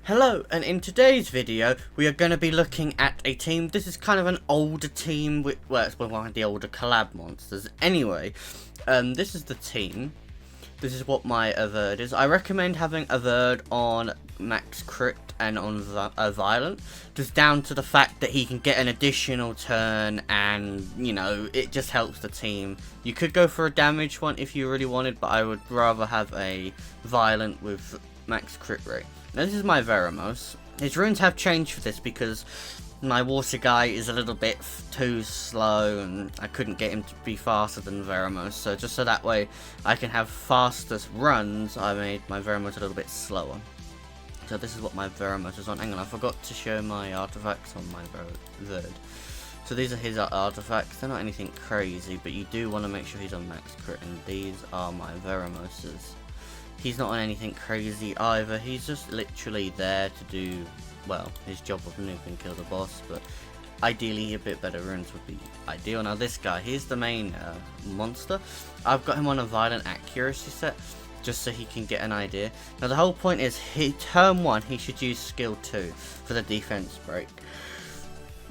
Hello, and in today's video we are going to be looking at a team. This is kind of an older team, well, it's one of the older collab monsters. Anyway, this is the team. This is what my avert is. I recommend having avert on max crit and on violent, just down to the fact that he can get an additional turn, and you know, it just helps the team. You could go for a damage one if you really wanted, but I would rather have a violent with max crit rate. Now this is my Veramos. His runes have changed for this because my water guy is a little bit too slow and I couldn't get him to be faster than Veramos. So just so that way I can have faster runs, I made my Veramos a little bit slower. So this is what my Veramos is on. Hang on, I forgot to show my artifacts on my Verd. So these are his artifacts. They're not anything crazy, but you do want to make sure he's on max crit, and these are my Veramoses. He's not on anything crazy either, he's just literally there to do, well, his job of nuke and kill the boss, but ideally a bit better runes would be ideal. Now this guy, he's the main monster. I've got him on a violent accuracy set, just so he can get an idea. Now the whole point is, turn 1 he should use skill 2 for the defense break.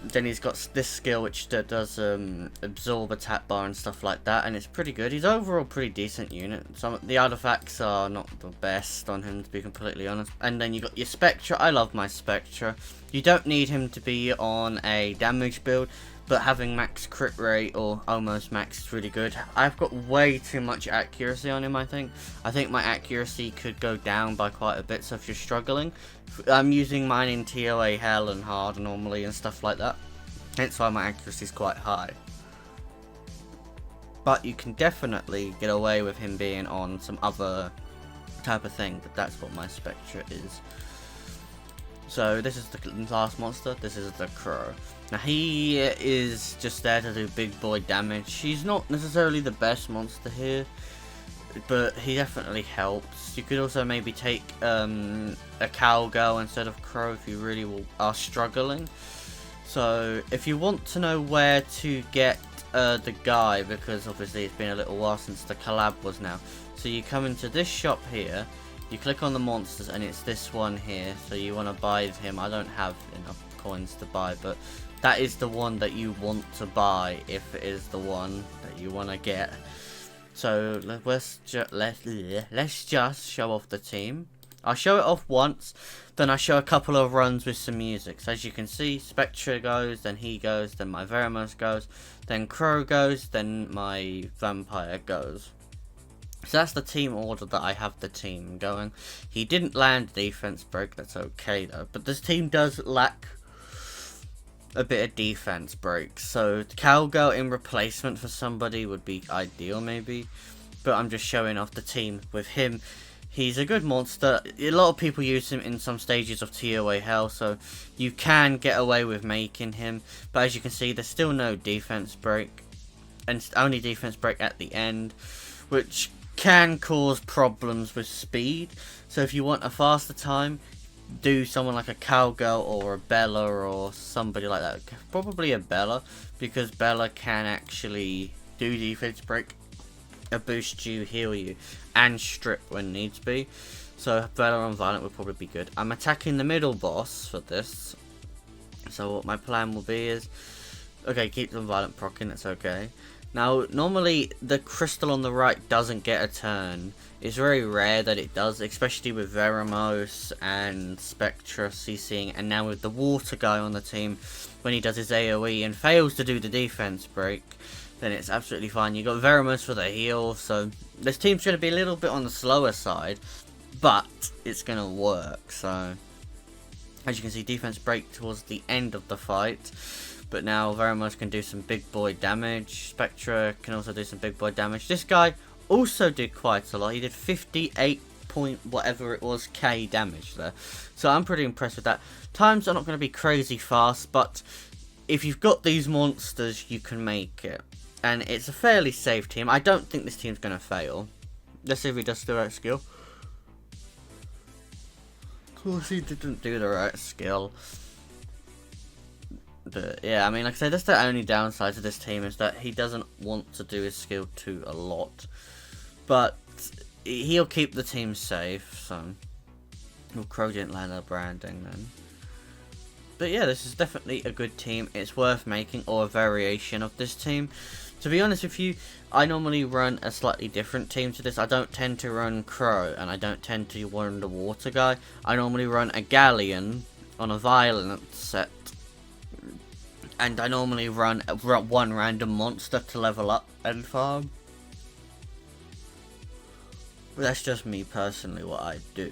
Then he's got this skill which does absorb attack bar and stuff like that, and it's pretty good. He's overall pretty decent unit. Some of the artifacts are not the best on him, to be completely honest. And then you got your Spectra. I love my Spectra. You don't need him to be on a damage build, but having max crit rate or almost max is really good. I've got way too much accuracy on him, I think. I think my accuracy could go down by quite a bit, so if you're struggling, I'm using mine in TOA hell and hard normally and stuff like that. Hence why my accuracy is quite high. But you can definitely get away with him being on some other type of thing, but that's what my Spectra is. So this is the last monster, this is the Crow. Now he is just there to do big boy damage. He's not necessarily the best monster here, but he definitely helps. You could also maybe take a cowgirl instead of Crow if you really are struggling. So if you want to know where to get the guy, because obviously it's been a little while since the collab was now. So you come into this shop here, you click on the monsters, and it's this one here. So you want to buy him. I don't have enough coins to buy, but that is the one that you want to buy if it is the one that you want to get. So let's just show off the team. I'll show it off once, then I'll show a couple of runs with some music. So as you can see, Spectra goes, then he goes, then my Veramos goes, then Crow goes, then my Vampire goes. So that's the team order that I have the team going. He didn't land defense break, that's okay though. But this team does lack a bit of defense break. So the cowgirl in replacement for somebody would be ideal maybe. But I'm just showing off the team with him. He's a good monster. A lot of people use him in some stages of TOA hell, so you can get away with making him. But as you can see, there's still no defense break, and only defense break at the end, which can cause problems with speed. So if you want a faster time, do someone like a cowgirl or a Bella or somebody like that. Probably a Bella, because Bella can actually do defense break, boost you, heal you, and strip when needs be. So Bella on violent would probably be good. I'm attacking the middle boss for this. So what my plan will be is, okay, keep the violent proccing, that's okay. Now normally the crystal on the right doesn't get a turn. It's very rare that it does, especially with Veramos and Spectra CCing, and now with the water guy on the team, when he does his AoE and fails to do the defense break, then it's absolutely fine. You got Veramos for the heal, so this team's going to be a little bit on the slower side, but it's going to work. So as you can see, defense break towards the end of the fight, but now Veramos can do some big boy damage. Spectra can also do some big boy damage. This guy also did quite a lot. He did 58 point whatever it was K damage there, so I'm pretty impressed with that. Times are not going to be crazy fast, but if you've got these monsters, you can make it. And it's a fairly safe team. I don't think this team's going to fail. Let's see if he does the right skill. Of course he didn't do the right skill. But yeah, I mean, like I said, that's the only downside to this team, is that he doesn't want to do his skill 2 a lot. But he'll keep the team safe, so Well, Crow didn't land a branding then. But yeah, this is definitely a good team. It's worth making, or a variation of this team. To be honest with you, I normally run a slightly different team to this. I don't tend to run Crow, and I don't tend to run the Water guy. I normally run a Galleon on a Violent set. And I normally run one random monster to level up and farm. That's just me personally what I do.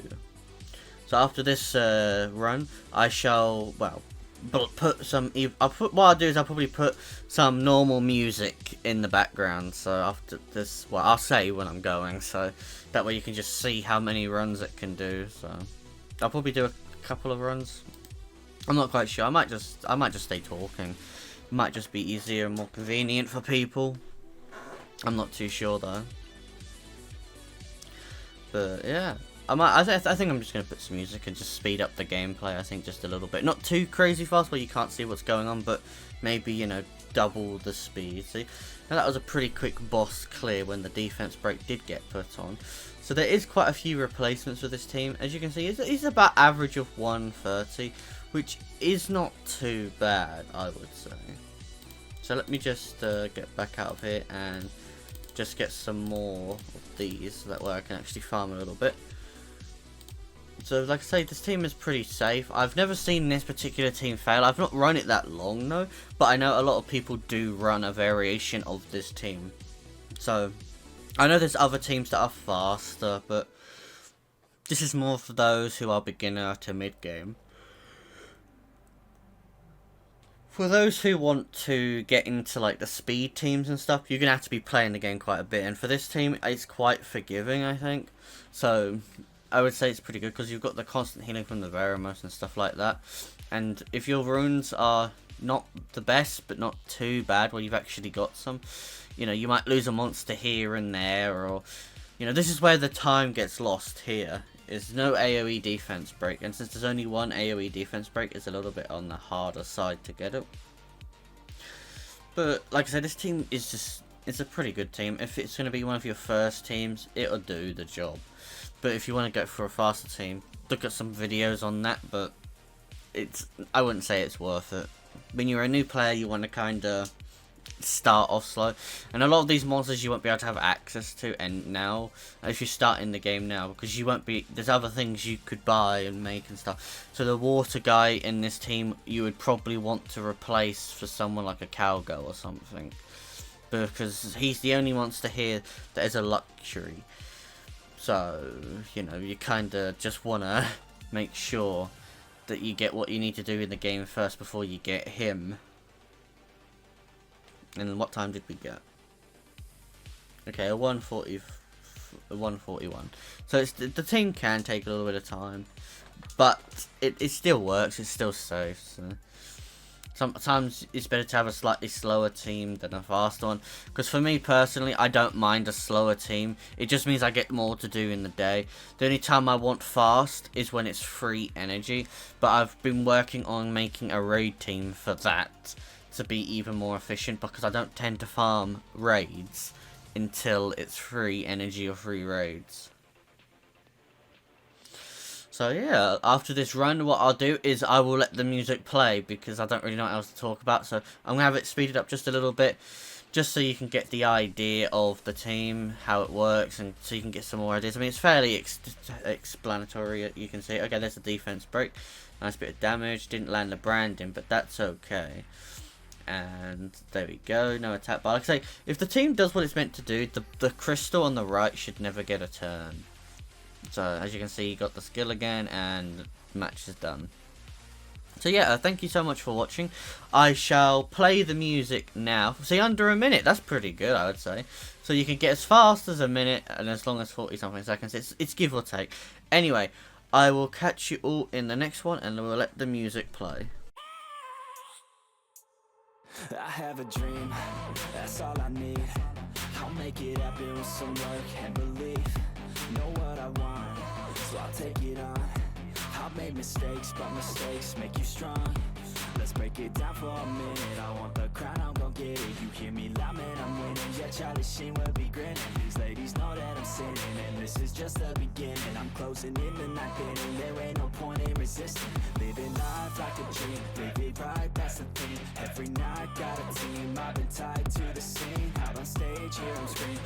So after this run, I shall, well, put some, what I'll do is I'll probably put some normal music in the background. So after this, well, I'll say when I'm going, so that way you can just see how many runs it can do. So I'll probably do a couple of runs. I'm not quite sure. I might just stay talking. It might just be easier and more convenient for people. I'm not too sure though. But yeah, I think I'm just gonna put some music and just speed up the gameplay. I think just a little bit, not too crazy fast where you can't see what's going on, but maybe, you know, double the speed. See, now that was a pretty quick boss clear when the defense break did get put on. So there is quite a few replacements for this team. As you can see, it's about average of 130, which is not too bad, I would say. So let me just get back out of here and just get some more of these, so that way I can actually farm a little bit. So like I say, this team is pretty safe. I've never seen this particular team fail. I've not run it that long though, but I know a lot of people do run a variation of this team. So I know there's other teams that are faster, but this is more for those who are beginner to mid game. For those who want to get into like the speed teams and stuff, you're going to have to be playing the game quite a bit. And for this team, it's quite forgiving, I think. So I would say it's pretty good because you've got the constant healing from the Veramos and stuff like that. And if your runes are not the best, but not too bad, well, you've actually got some. You know, you might lose a monster here and there, or, you know, this is where the time gets lost here. Is no AoE defense break, and since there's only one AoE defense break, it's a little bit on the harder side to get it. But like I said, this team is just, it's a pretty good team. If it's going to be one of your first teams, it'll do the job. But if you want to go for a faster team, look at some videos on that, but I wouldn't say it's worth it. When you're a new player, you want to kind of start off slow, and a lot of these monsters you won't be able to have access to and now if you start in the game now, because you won't be, there's other things you could buy and make and stuff. So the water guy in this team you would probably want to replace for someone like a cowgirl or something, because he's the only monster here that is a luxury. So, you know, you kind of just want to make sure that you get what you need to do in the game first before you get him. And what time did we get? Okay, a 141. So it's, the team can take a little bit of time, but it still works. It's still safe. So sometimes it's better to have a slightly slower team than a fast one. Because for me personally, I don't mind a slower team. It just means I get more to do in the day. The only time I want fast is when it's free energy. But I've been working on making a raid team for that, to be even more efficient, because I don't tend to farm raids until it's free energy or free raids. So yeah, after this run, what I'll do is I will let the music play, because I don't really know what else to talk about. So I'm going to have it speeded up just a little bit, just so you can get the idea of the team, how it works, and so you can get some more ideas. I mean, it's fairly explanatory. You can see, okay, there's a defense break. Nice bit of damage. Didn't land the branding, but that's okay. And there we go, no attack bar. Like I say, if the team does what it's meant to do, the crystal on the right should never get a turn. So as you can see, you got the skill again, and the match is done. So yeah, thank you so much for watching. I shall play the music now. See, under a minute, that's pretty good, I would say. So you can get as fast as a minute and as long as 40 something seconds. It's give or take. Anyway, I will catch you all in the next one, and we'll let the music play. I have a dream, that's all I need. I'll make it happen with some work and belief. Know what I want, so I'll take it on. I've made mistakes, but mistakes make you strong. Let's break it down for a minute. I want the crown, I'm gon' get it. You hear me loud, man, I'm winning. Yeah, Charlie Sheen will be grinning. These ladies know that I'm sinning, and this is just the beginning. I'm closing in the night inning. There ain't no point in resisting. Living life like a dream, live it right, that's the thing. Every night got a team, I've been tied to the scene. Out on stage, here I'm scream.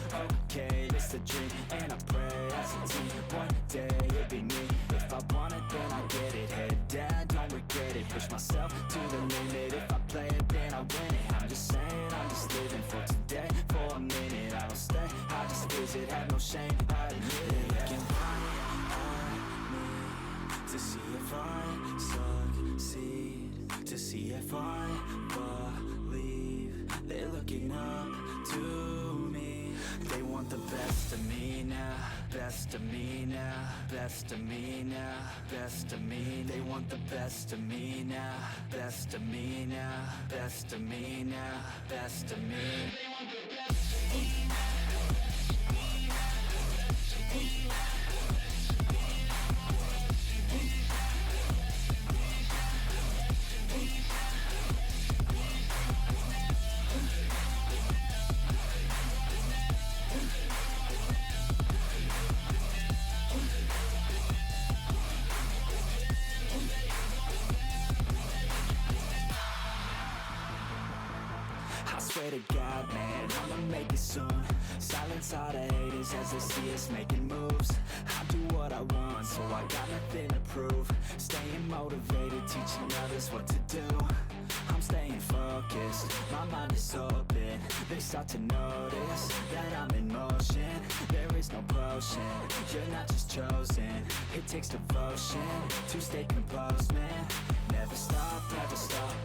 Okay, it's a dream, and I pray as a team. One day it'll be me. If I want it, then I get it. Head down, don't regret it. Push myself to the limit. If I play it, then I win it. I'm just saying, I'm just living for today. For a minute, I don't stay, I just visit. Have no shame, I admit it. Looking right at me to see if I succeed, to see if I believe. They're looking up to me. They want the best of me now, best of me now, best of me now, best of me. They want the best of me now, best of me now, best of me now, best of me. They want the best of me now. I swear to God, man, I'ma make it soon. Silence all the haters as they see us making moves. I do what I want, so I got nothing to prove. Staying motivated, teaching others what to do. I'm staying focused, my mind is open. They start to notice that I'm in motion. There is no potion, you're not just chosen. It takes devotion to stay composed, man. Never stop,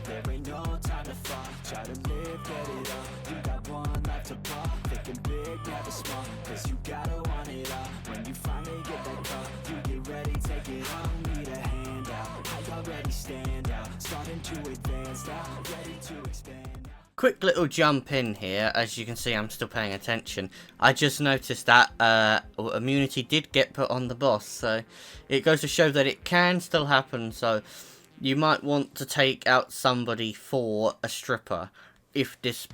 there ain't no time to fall. Try to live, get it up, you got one life to ball. Thinking big, never small, cause you gotta want it all. When you finally get that call, you get ready, take it all. Need a handout, I already stand out. Starting to advance now, ready to expand. Quick little jump in here. As you can see, I'm still paying attention. I just noticed that immunity did get put on the boss, so it goes to show that it can still happen. So you might want to take out somebody for a stripper if this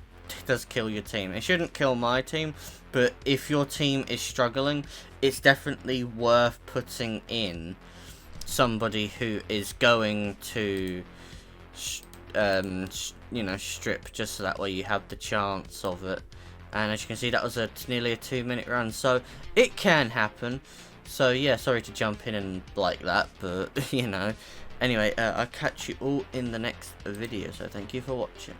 does kill your team. It shouldn't kill my team, but if your team is struggling, it's definitely worth putting in somebody who is going to you know, strip, just so that way you have the chance of it. And as you can see, that was nearly a 2-minute run, so it can happen. So yeah, sorry to jump in and like that, but you know. Anyway, I'll catch you all in the next video, so thank you for watching.